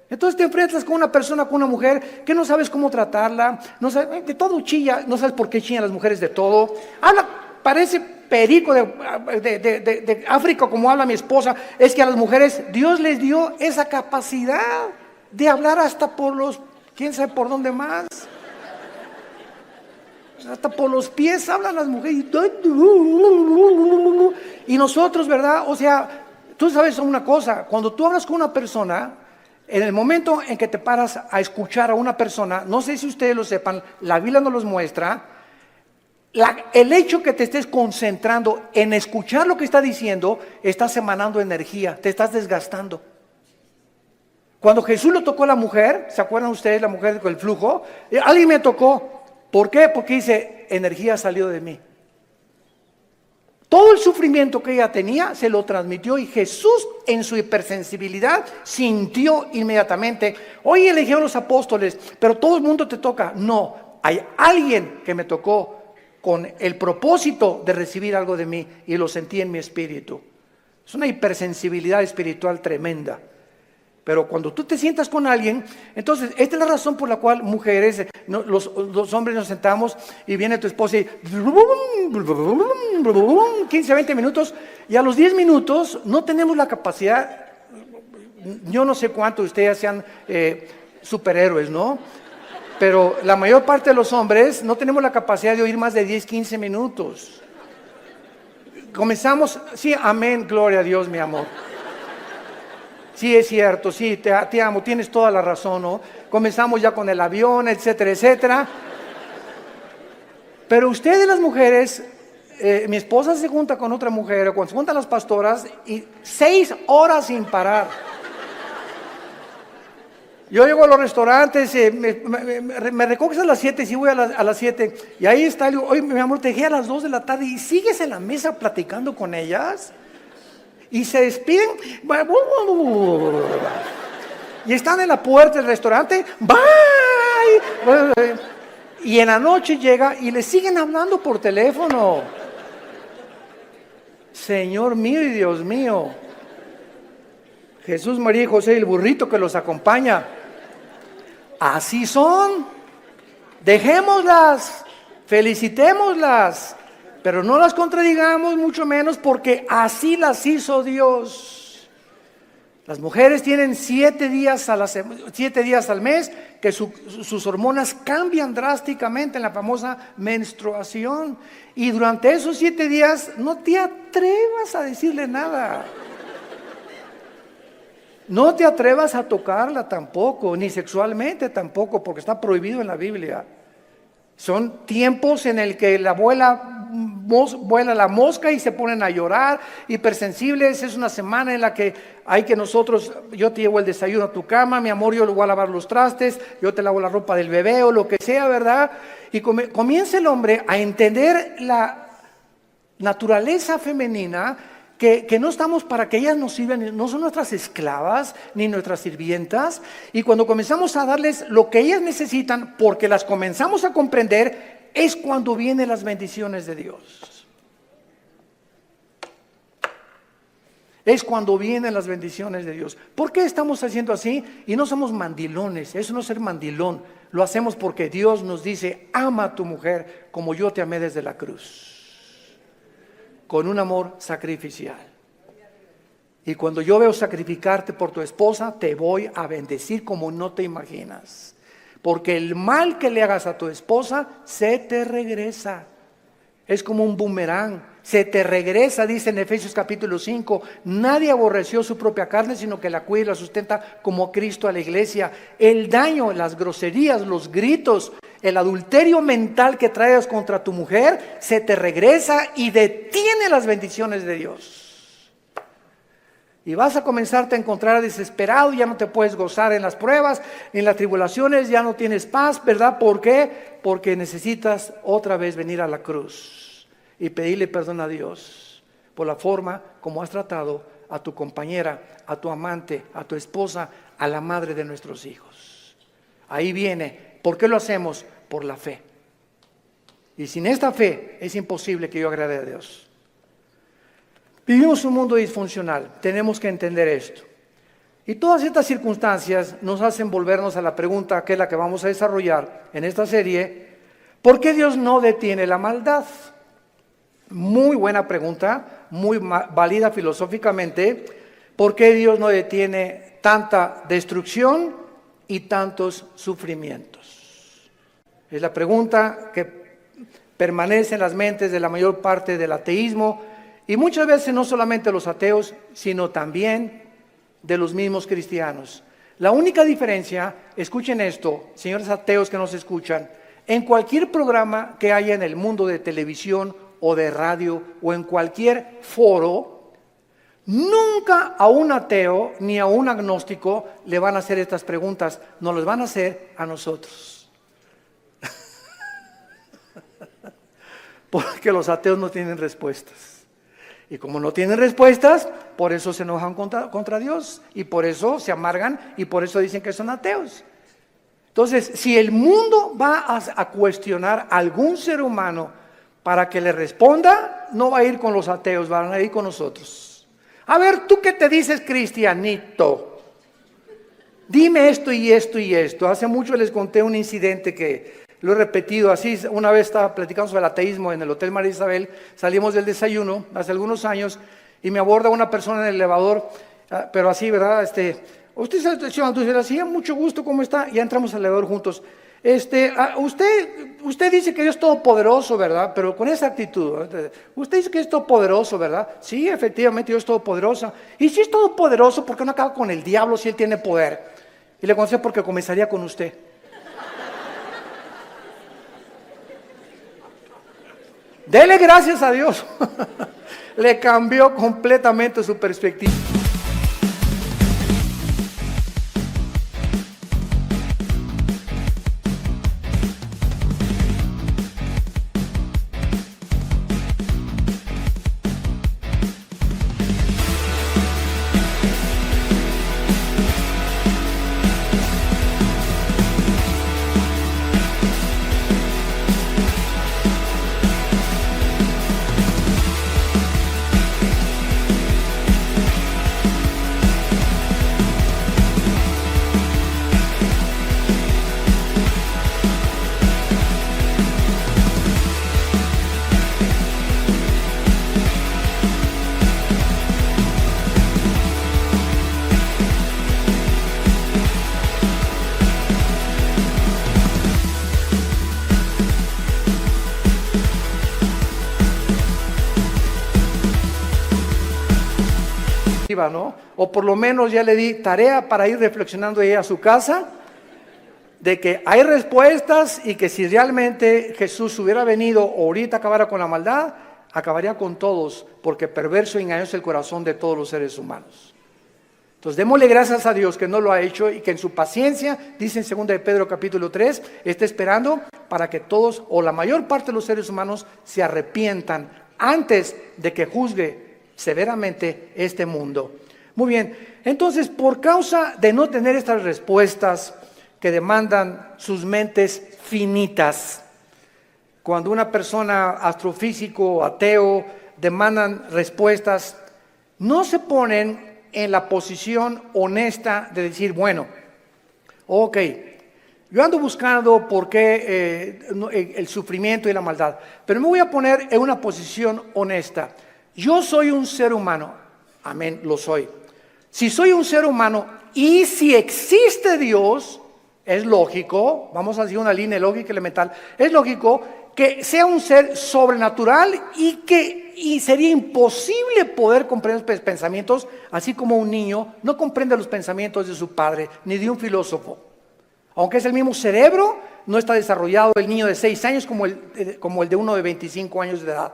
Entonces te enfrentas con una persona, con una mujer, que no sabes cómo tratarla, no sabes, de todo chilla, no sabes por qué chillan las mujeres de todo. Habla, parece perico de África como habla mi esposa. Es que a las mujeres Dios les dio esa capacidad de hablar hasta por los, quién sabe por dónde más. Hasta por los pies hablan las mujeres. Y nosotros, ¿verdad? O sea, tú sabes una cosa, cuando tú hablas con una persona, en el momento en que te paras a escuchar a una persona, no sé si ustedes lo sepan, la Biblia nos los muestra, el hecho que te estés concentrando en escuchar lo que está diciendo, estás emanando energía, te estás desgastando. Cuando Jesús lo tocó a la mujer, ¿se acuerdan ustedes la mujer con el flujo? Alguien me tocó. ¿Por qué? Porque dice, energía salió de mí. Todo el sufrimiento que ella tenía se lo transmitió y Jesús en su hipersensibilidad sintió inmediatamente. Oye, eligieron los apóstoles, pero todo el mundo te toca. No, hay alguien que me tocó con el propósito de recibir algo de mí y lo sentí en mi espíritu. Es una hipersensibilidad espiritual tremenda. Pero cuando tú te sientas con alguien, entonces esta es la razón por la cual mujeres, los hombres nos sentamos y viene tu esposa y 15, 20 minutos y a los 10 minutos no tenemos la capacidad, yo no sé cuántos de ustedes sean superhéroes, ¿no? Pero la mayor parte de los hombres no tenemos la capacidad de oír más de 10, 15 minutos. Comenzamos, sí, amén, gloria a Dios, mi amor. Sí, es cierto, sí, te amo, tienes toda la razón, ¿no? Comenzamos ya con el avión, etcétera, etcétera. Pero ustedes las mujeres mi esposa se junta con otra mujer, o cuando se juntan las pastoras, y 6 horas sin parar. Yo llego a los restaurantes, me recoges a las 7, sí voy a las 7, y ahí está, digo, oye, mi amor, te dejé a las 2 de la tarde, y sigues en la mesa platicando con ellas, y se despiden, y están en la puerta del restaurante, bye, y en la noche llega, y le siguen hablando por teléfono. Señor mío y Dios mío, Jesús, María y José y el burrito que los acompaña, así son. Dejémoslas, felicitémoslas, pero no las contradigamos, mucho menos, porque así las hizo Dios. Las mujeres tienen 7 días al mes que sus hormonas cambian drásticamente en la famosa menstruación, y durante esos 7 días no te atrevas a decirle nada. No te atrevas a tocarla tampoco, ni sexualmente tampoco, porque está prohibido en la Biblia. Son tiempos en el que vuela la mosca y se ponen a llorar, hipersensibles. Es una semana en la que hay que yo te llevo el desayuno a tu cama, mi amor, yo le voy a lavar los trastes, yo te lavo la ropa del bebé o lo que sea, ¿verdad? Y comienza el hombre a entender la naturaleza femenina, que no estamos para que ellas nos sirvan, no son nuestras esclavas ni nuestras sirvientas, y cuando comenzamos a darles lo que ellas necesitan, porque las comenzamos a comprender, es cuando vienen las bendiciones de Dios. Es cuando vienen las bendiciones de Dios. ¿Por qué estamos haciendo así? Y no somos mandilones, eso no es ser mandilón, lo hacemos porque Dios nos dice, ama a tu mujer como yo te amé desde la cruz, con un amor sacrificial. Y cuando yo veo sacrificarte por tu esposa, te voy a bendecir como no te imaginas. Porque el mal que le hagas a tu esposa, se te regresa. Es como un boomerang, se te regresa, dice en Efesios capítulo 5, nadie aborreció su propia carne, sino que la cuida y la sustenta como Cristo a la iglesia. El daño, las groserías, los gritos, el adulterio mental que traigas contra tu mujer, se te regresa y detiene las bendiciones de Dios. Y vas a comenzarte a encontrar desesperado, ya no te puedes gozar en las pruebas, en las tribulaciones, ya no tienes paz, ¿verdad? ¿Por qué? Porque necesitas otra vez venir a la cruz y pedirle perdón a Dios por la forma como has tratado a tu compañera, a tu amante, a tu esposa, a la madre de nuestros hijos. Ahí viene. ¿Por qué lo hacemos? Por la fe. Y sin esta fe es imposible que yo agrade a Dios. Vivimos un mundo disfuncional, tenemos que entender esto. Y todas estas circunstancias nos hacen volvernos a la pregunta, que es la que vamos a desarrollar en esta serie: ¿por qué Dios no detiene la maldad? Muy buena pregunta, muy válida filosóficamente. ¿Por qué Dios no detiene tanta destrucción y tantos sufrimientos? Es la pregunta que permanece en las mentes de la mayor parte del ateísmo, y muchas veces no solamente los ateos, sino también de los mismos cristianos. La única diferencia, escuchen esto, señores ateos que nos escuchan, en cualquier programa que haya en el mundo de televisión o de radio o en cualquier foro, nunca a un ateo ni a un agnóstico le van a hacer estas preguntas, nos las van a hacer a nosotros. Porque los ateos no tienen respuestas. Y como no tienen respuestas, por eso se enojan contra Dios, y por eso se amargan, y por eso dicen que son ateos. Entonces, si el mundo va a cuestionar a algún ser humano para que le responda, no va a ir con los ateos, van a ir con nosotros. A ver, ¿tú qué te dices, cristianito? Dime esto y esto y esto. Hace mucho les conté un incidente que lo he repetido así. Una vez estaba platicando sobre el ateísmo en el Hotel María Isabel, salimos del desayuno hace algunos años y me aborda una persona en el elevador, pero así, ¿verdad? Usted es el señor Andrés, así, mucho gusto, ¿cómo está? Ya entramos al elevador juntos. Usted dice que Dios es todopoderoso, ¿verdad? Pero con esa actitud, ¿verdad? Usted dice que es todopoderoso, ¿verdad? Sí, efectivamente, Dios es todopoderoso. Y si es todopoderoso, ¿por qué no acaba con el diablo si él tiene poder? Y le contesté: porque comenzaría con usted. Dele gracias a Dios. Le cambió completamente su perspectiva. ¿no? O por lo menos ya le di tarea para ir reflexionando ella a su casa, de que hay respuestas y que si realmente Jesús hubiera venido o ahorita acabara con la maldad, acabaría con todos, porque perverso y engañoso es el corazón de todos los seres humanos. Entonces démosle gracias a Dios que no lo ha hecho y que en su paciencia, dice en 2 de Pedro capítulo 3, está esperando para que todos o la mayor parte de los seres humanos se arrepientan antes de que juzgue severamente este mundo. Muy bien, entonces por causa de no tener estas respuestas que demandan sus mentes finitas, cuando una persona astrofísico o ateo demandan respuestas, no se ponen en la posición honesta de decir, bueno, ok, yo ando buscando por qué el sufrimiento y la maldad, pero me voy a poner en una posición honesta. Yo soy un ser humano, amén, lo soy. Si soy un ser humano y si existe Dios, es lógico, vamos a decir una línea lógica elemental, es lógico que sea un ser sobrenatural y sería imposible poder comprender los pensamientos, así como un niño no comprende los pensamientos de su padre, ni de un filósofo. Aunque es el mismo cerebro, no está desarrollado el niño de 6 años como el de uno de 25 años de edad.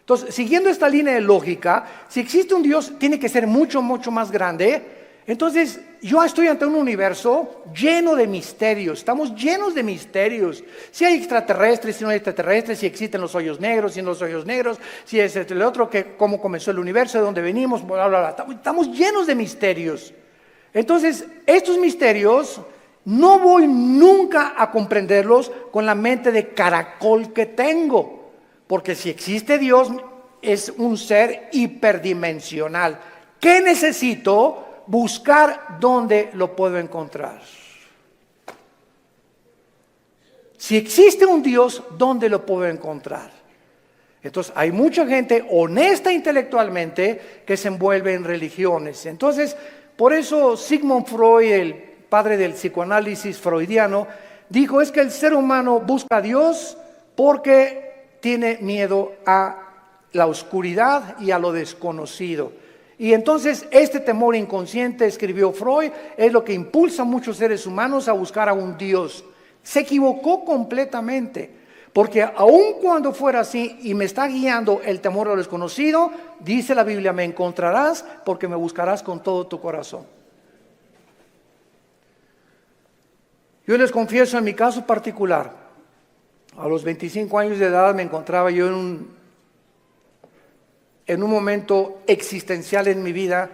Entonces, siguiendo esta línea de lógica, si existe un Dios, tiene que ser mucho, mucho más grande. Entonces, yo estoy ante un universo lleno de misterios, estamos llenos de misterios. Si hay extraterrestres, si no hay extraterrestres, si existen los hoyos negros, si no los hoyos negros, si es el otro, que cómo comenzó el universo, de dónde venimos, bla, bla, bla. Estamos llenos de misterios. Entonces, estos misterios no voy nunca a comprenderlos con la mente de caracol que tengo. Porque si existe Dios, es un ser hiperdimensional. ¿Qué necesito? Buscar dónde lo puedo encontrar. Si existe un Dios, ¿dónde lo puedo encontrar? Entonces, hay mucha gente honesta intelectualmente que se envuelve en religiones. Entonces, por eso Sigmund Freud, el padre del psicoanálisis freudiano, dijo, es que el ser humano busca a Dios porque tiene miedo a la oscuridad y a lo desconocido. Y entonces este temor inconsciente, escribió Freud, es lo que impulsa a muchos seres humanos a buscar a un Dios. Se equivocó completamente, porque aun cuando fuera así y me está guiando el temor a lo desconocido, dice la Biblia, me encontrarás porque me buscarás con todo tu corazón. Yo les confieso en mi caso particular, a los 25 años de edad me encontraba yo en un momento existencial en mi vida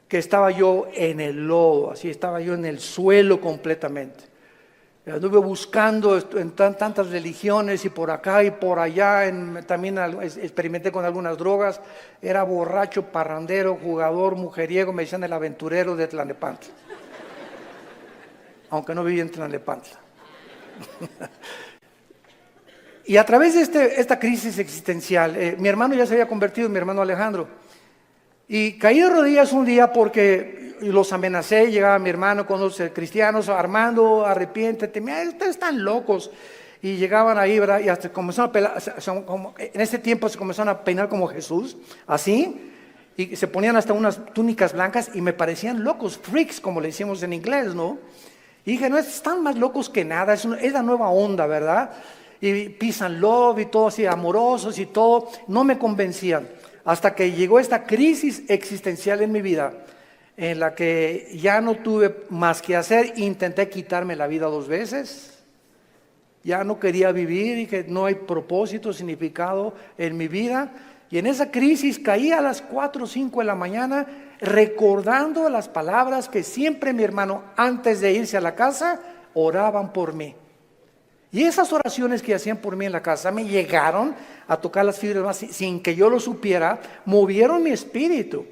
que estaba yo en el lodo, así estaba yo en el suelo completamente. Anduve buscando en tantas religiones y por acá y por allá, también experimenté con algunas drogas, era borracho, parrandero, jugador, mujeriego, me decían el aventurero de Tlalnepantla, aunque no vivía en Tlalnepantla. Y a través de esta crisis existencial, mi hermano ya se había convertido, mi hermano Alejandro, y caí de rodillas un día porque los amenacé, llegaba mi hermano con los cristianos, Armando, arrepiéntete, mira, ustedes están locos, y llegaban ahí, ¿verdad? Y hasta comenzaron a pelar, en ese tiempo se comenzaron a peinar como Jesús, así, y se ponían hasta unas túnicas blancas y me parecían locos, freaks, como le decimos en inglés, ¿no? Y dije, no, están más locos que nada, es la nueva onda, ¿verdad? y peace and love y todo así, amorosos y todo, no me convencían. Hasta que llegó esta crisis existencial en mi vida, en la que ya no tuve más que hacer, intenté quitarme la vida 2 veces, ya no quería vivir y que no hay propósito, significado en mi vida. Y en esa crisis caí a las 4 o 5 de la mañana recordando las palabras que siempre mi hermano antes de irse a la casa oraban por mí. Y esas oraciones que hacían por mí en la casa me llegaron a tocar las fibras más sin que yo lo supiera, movieron mi espíritu.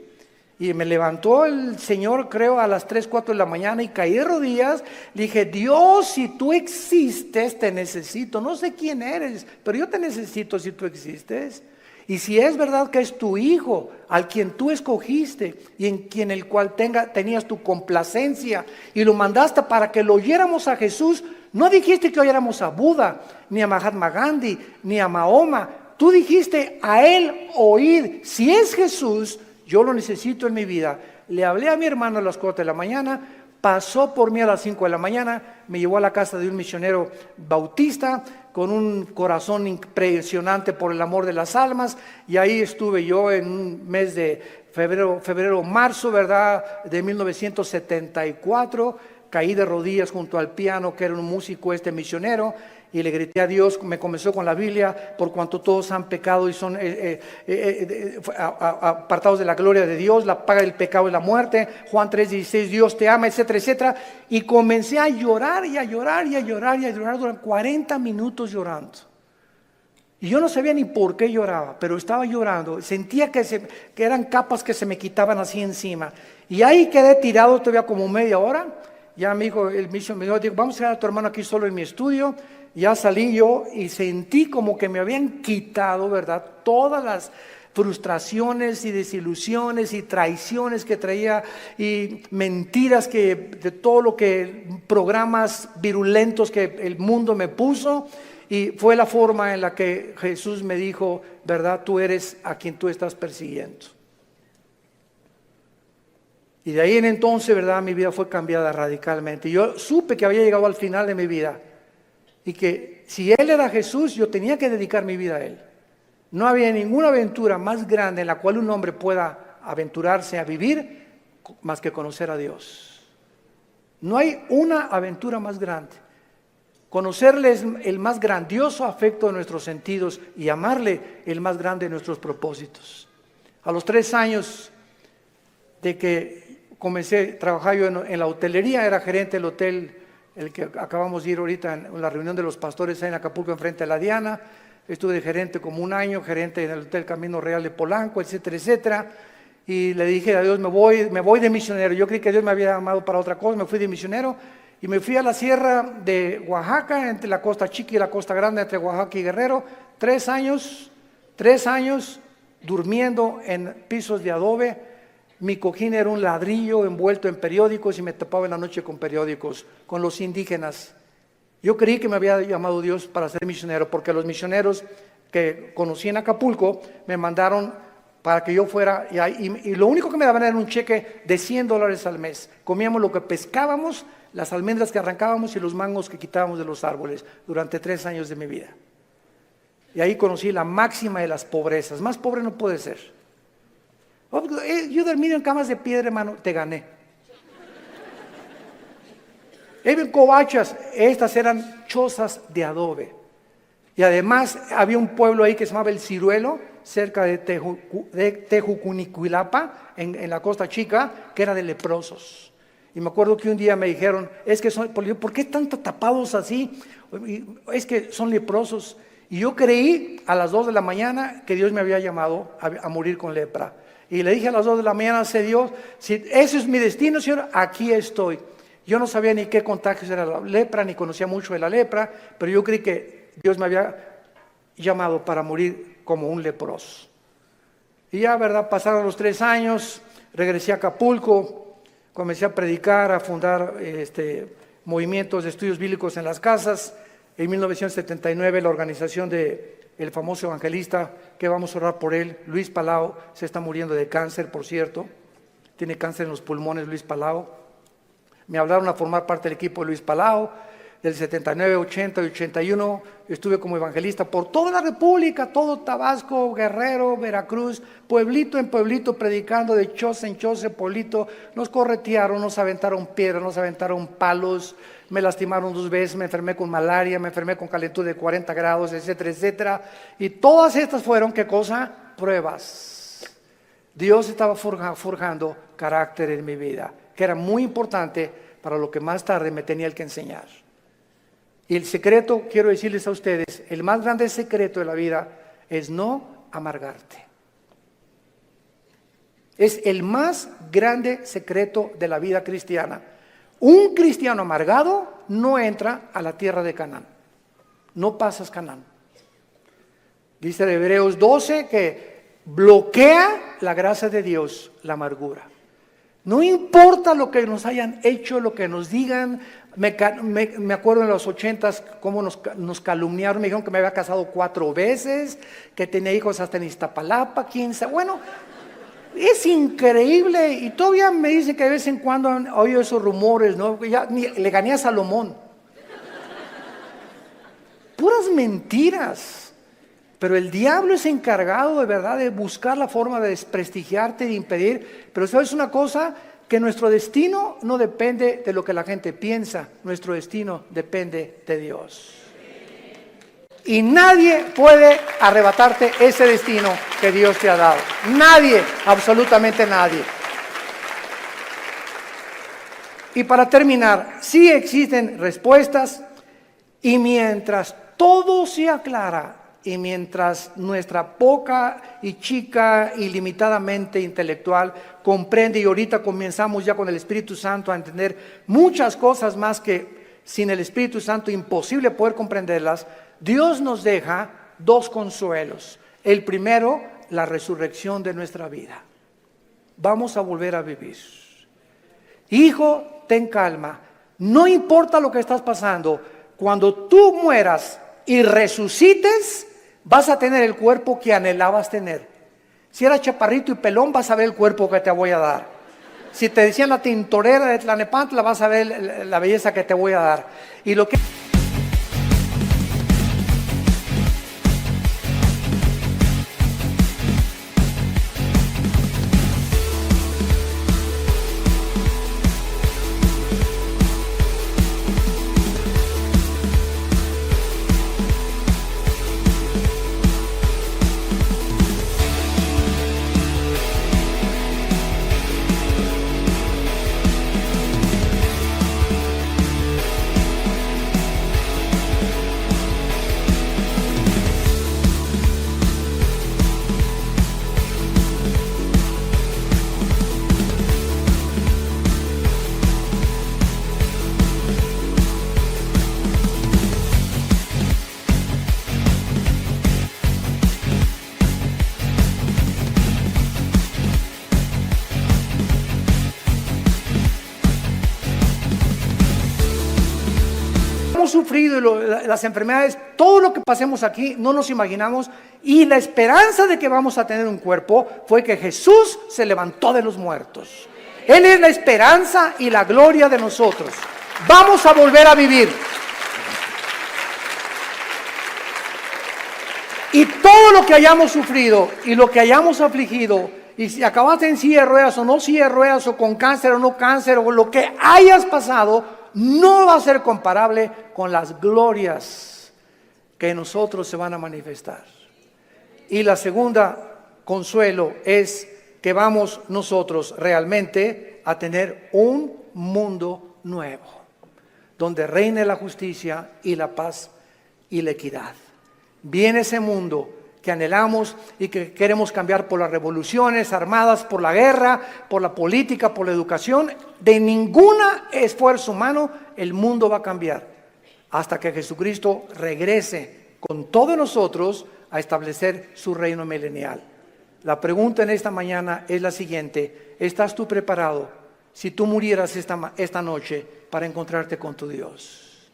Y me levantó el Señor, creo, a las 3, 4 de la mañana y caí de rodillas. Le dije, Dios, si tú existes, te necesito. No sé quién eres, pero yo te necesito si tú existes. Y si es verdad que es tu Hijo, al quien tú escogiste y en quien el cual tenías tu complacencia y lo mandaste para que lo oyéramos a Jesús, no dijiste que oyéramos a Buda, ni a Mahatma Gandhi, ni a Mahoma. Tú dijiste a él oír. Si es Jesús, yo lo necesito en mi vida. Le hablé a mi hermano a las 4 de la mañana, pasó por mí a las 5 de la mañana, me llevó a la casa de un misionero bautista con un corazón impresionante por el amor de las almas, y ahí estuve yo en un mes de febrero, marzo, ¿verdad?, de 1974, caí de rodillas junto al piano, que era un músico misionero, y le grité a Dios. Me comenzó con la Biblia, por cuanto todos han pecado y son apartados de la gloria de Dios, la paga del pecado es la muerte, Juan 3:16, Dios te ama, etcétera, etcétera. Y comencé a llorar y a llorar y a llorar y a llorar durante 40 minutos llorando. Y yo no sabía ni por qué lloraba, pero estaba llorando. Sentía que eran capas que se me quitaban así encima. Y ahí quedé tirado todavía como media hora. Ya me dijo, el misionero me dijo, vamos a dejar a tu hermano aquí solo en mi estudio. Ya salí yo y sentí como que me habían quitado, ¿verdad?, todas las frustraciones y desilusiones y traiciones que traía y mentiras de todo lo que, programas virulentos que el mundo me puso. Y fue la forma en la que Jesús me dijo, ¿verdad?, tú eres a quien tú estás persiguiendo. Y de ahí en entonces, ¿verdad?, mi vida fue cambiada radicalmente. Yo supe que había llegado al final de mi vida y que si Él era Jesús, yo tenía que dedicar mi vida a Él. No había ninguna aventura más grande en la cual un hombre pueda aventurarse a vivir más que conocer a Dios. No hay una aventura más grande. Conocerle es el más grandioso afecto de nuestros sentidos y amarle el más grande de nuestros propósitos. A los 3 años de que comencé a trabajar yo en la hotelería, era gerente del hotel, el que acabamos de ir ahorita en la reunión de los pastores en Acapulco, enfrente de la Diana. Estuve de gerente como 1 año, gerente en el Hotel Camino Real de Polanco, etcétera, etcétera. Y le dije a Dios, me voy de misionero. Yo creí que Dios me había llamado para otra cosa, me fui de misionero y me fui a la sierra de Oaxaca, entre la Costa Chica y la Costa Grande, entre Oaxaca y Guerrero. 3 años durmiendo en pisos de adobe. Mi cojín era un ladrillo envuelto en periódicos y me tapaba en la noche con periódicos, con los indígenas. Yo creí que me había llamado Dios para ser misionero, porque los misioneros que conocí en Acapulco me mandaron para que yo fuera, y lo único que me daban era un cheque de $100 al mes. Comíamos lo que pescábamos, las almendras que arrancábamos y los mangos que quitábamos de los árboles durante 3 años de mi vida. Y ahí conocí la máxima de las pobrezas. Más pobre no puede ser. Yo dormido en camas de piedra, hermano, te gané. En covachas, estas eran chozas de adobe. Y además había un pueblo ahí que se llamaba El Ciruelo, cerca de Tejucunicuilapa, en la Costa Chica, que era de leprosos. Y me acuerdo que un día me dijeron, ¿por qué están tapados así? Es que son leprosos. Y yo creí a las 2 de la mañana que Dios me había llamado a morir con lepra. Y le dije a las 2 de la mañana a Dios, si ese es mi destino, Señor, aquí estoy. Yo no sabía ni qué contagios era la lepra, ni conocía mucho de la lepra, pero yo creí que Dios me había llamado para morir como un leproso. Y ya, ¿verdad? Pasaron los 3 años, regresé a Acapulco, comencé a predicar, a fundar movimientos de estudios bíblicos en las casas. En 1979 la organización del famoso evangelista, que vamos a orar por él, Luis Palau, se está muriendo de cáncer, por cierto. Tiene cáncer en los pulmones, Luis Palau. Me hablaron a formar parte del equipo de Luis Palau. del 79, 80 y 81, estuve como evangelista por toda la República, todo Tabasco, Guerrero, Veracruz, pueblito en pueblito, predicando de choza en choza, pueblito. Nos corretearon, nos aventaron piedras, nos aventaron palos, me lastimaron 2 veces, me enfermé con malaria, me enfermé con calentura de 40 grados, etcétera, etcétera. Y todas estas fueron, ¿qué cosa? Pruebas. Dios estaba forjando carácter en mi vida, que era muy importante para lo que más tarde me tenía que enseñar. Y el secreto, quiero decirles a ustedes, el más grande secreto de la vida es no amargarte. Es el más grande secreto de la vida cristiana. Un cristiano amargado no entra a la tierra de Canaán. No pasas Canaán. Dice de Hebreos 12 que bloquea la gracia de Dios la amargura. No importa lo que nos hayan hecho, lo que nos digan. Me acuerdo en los 80s cómo nos calumniaron. Me dijeron que me había casado 4 veces, que tenía hijos hasta en Iztapalapa, 15. Bueno, es increíble. Y todavía me dicen que de vez en cuando han oído esos rumores, ¿no? Ya le gané a Salomón. Puras mentiras. Pero el diablo es encargado de verdad de buscar la forma de desprestigiarte, de impedir. Pero ¿sabes una cosa? Que nuestro destino no depende de lo que la gente piensa. Nuestro destino depende de Dios. Y nadie puede arrebatarte ese destino que Dios te ha dado. Nadie, absolutamente nadie. Y para terminar, sí existen respuestas, y mientras todo se aclara, y mientras nuestra poca y chica y limitadamente intelectual comprende, y ahorita comenzamos ya con el Espíritu Santo a entender muchas cosas más que sin el Espíritu Santo imposible poder comprenderlas, Dios nos deja 2 consuelos. El primero, la resurrección de nuestra vida. Vamos a volver a vivir. Hijo, ten calma. No importa lo que estás pasando, cuando tú mueras y resucites, vas a tener el cuerpo que anhelabas tener. Si eras chaparrito y pelón, vas a ver el cuerpo que te voy a dar. Si te decían la tintorera de Tlanepantla, vas a ver la belleza que te voy a dar. Y lo que hemos sufrido las enfermedades, todo lo que pasemos aquí, no nos imaginamos. Y la esperanza de que vamos a tener un cuerpo fue que Jesús se levantó de los muertos. Él es la esperanza y la gloria de nosotros. Vamos a volver a vivir. Y todo lo que hayamos sufrido y lo que hayamos afligido, y si acabaste en silla de ruedas o no silla de ruedas, o con cáncer o no cáncer, o lo que hayas pasado, no va a ser comparable con las glorias que en nosotros se van a manifestar. Y la segunda consuelo es que vamos nosotros realmente a tener un mundo nuevo, donde reine la justicia y la paz y la equidad. Viene ese mundo que anhelamos y que queremos cambiar por las revoluciones armadas, por la guerra, por la política, por la educación. De ningún esfuerzo humano el mundo va a cambiar hasta que Jesucristo regrese con todos nosotros a establecer su reino milenial. La pregunta en esta mañana es la siguiente: ¿estás tú preparado si tú murieras esta noche para encontrarte con tu Dios?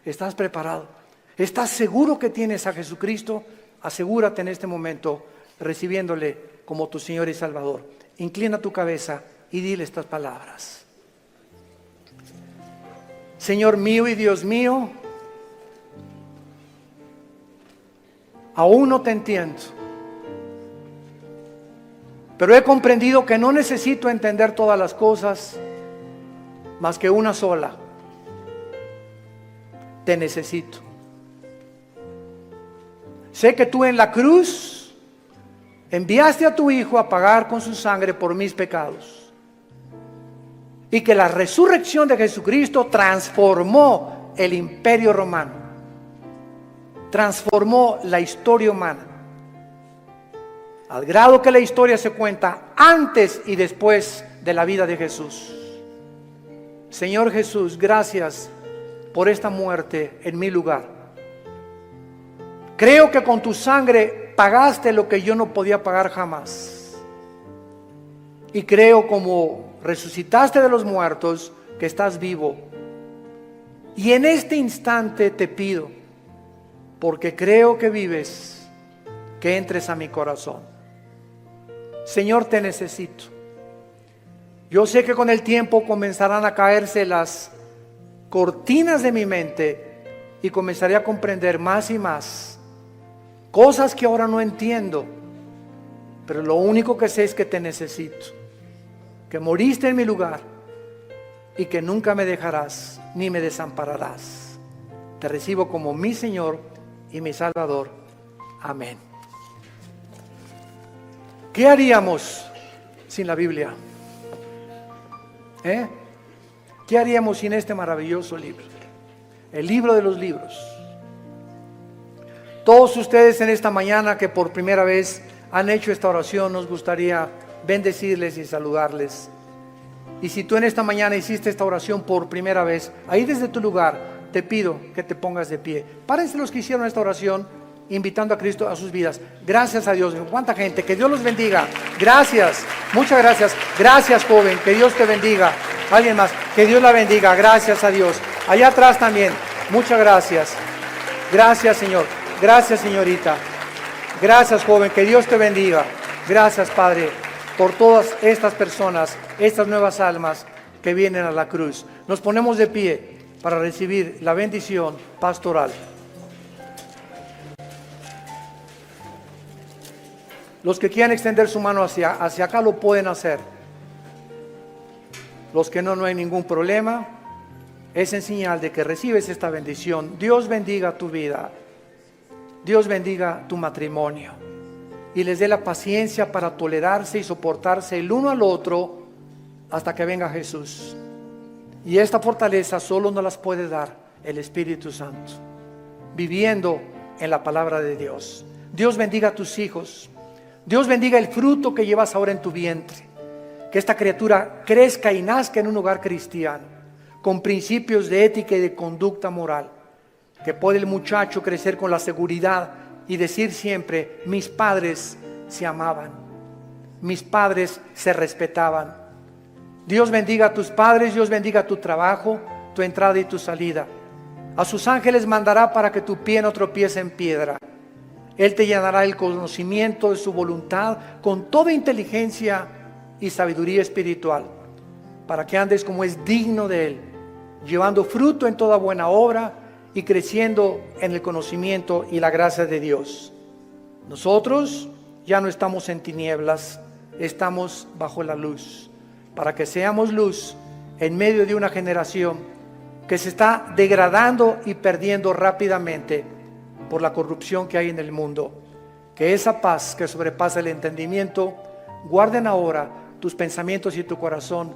¿Estás preparado? ¿Estás seguro que tienes a Jesucristo? Asegúrate en este momento recibiéndole como tu Señor y Salvador. Inclina tu cabeza y dile estas palabras. Señor mío y Dios mío, aún no te entiendo, pero he comprendido que no necesito entender todas las cosas, más que una sola: te necesito. Sé que tú en la cruz enviaste a tu Hijo a pagar con su sangre por mis pecados, y que la resurrección de Jesucristo transformó el imperio romano, transformó la historia humana, al grado que la historia se cuenta antes y después de la vida de Jesús. Señor Jesús, gracias por esta muerte en mi lugar. Creo que con tu sangre pagaste lo que yo no podía pagar jamás. Y creo, como resucitaste de los muertos, que estás vivo. Y en este instante te pido, porque creo que vives, que entres a mi corazón. Señor, te necesito. Yo sé que con el tiempo comenzarán a caerse las cortinas de mi mente y comenzaré a comprender más y más cosas que ahora no entiendo, pero lo único que sé es que te necesito, que moriste en mi lugar y que nunca me dejarás ni me desampararás. Te recibo como mi Señor y mi Salvador. Amén. ¿Qué haríamos sin la Biblia? ¿Qué haríamos sin este maravilloso libro? El libro de los libros. Todos ustedes en esta mañana que por primera vez han hecho esta oración, nos gustaría bendecirles y saludarles. Y si tú en esta mañana hiciste esta oración por primera vez, ahí desde tu lugar te pido que te pongas de pie. Párense los que hicieron esta oración invitando a Cristo a sus vidas. Gracias a Dios. ¿Cuánta gente? Que Dios los bendiga. Gracias. Muchas gracias. Gracias, joven. Que Dios te bendiga. Alguien más. Que Dios la bendiga. Gracias a Dios. Allá atrás también. Muchas gracias. Gracias, Señor. Gracias, señorita. Gracias, joven. Que Dios te bendiga. Gracias, Padre, por todas estas personas, estas nuevas almas que vienen a la cruz. Nos ponemos de pie para recibir la bendición pastoral. Los que quieran extender su mano hacia acá lo pueden hacer. Los que no, no hay ningún problema. Es en señal de que recibes esta bendición. Dios bendiga tu vida. Dios bendiga tu matrimonio y les dé la paciencia para tolerarse y soportarse el uno al otro hasta que venga Jesús. Y esta fortaleza solo nos las puede dar el Espíritu Santo, viviendo en la palabra de Dios. Dios bendiga a tus hijos. Dios bendiga el fruto que llevas ahora en tu vientre. Que esta criatura crezca y nazca en un hogar cristiano, con principios de ética y de conducta moral. Que puede el muchacho crecer con la seguridad y decir siempre: mis padres se amaban, mis padres se respetaban. Dios bendiga a tus padres, Dios bendiga tu trabajo, tu entrada y tu salida. A sus ángeles mandará para que tu pie no tropiece en piedra. Él te llenará el conocimiento de su voluntad con toda inteligencia y sabiduría espiritual, para que andes como es digno de Él, llevando fruto en toda buena obra y creciendo en el conocimiento y la gracia de Dios. Nosotros ya no estamos en tinieblas, estamos bajo la luz, para que seamos luz en medio de una generación que se está degradando y perdiendo rápidamente por la corrupción que hay en el mundo. Que esa paz que sobrepasa el entendimiento guarden ahora tus pensamientos y tu corazón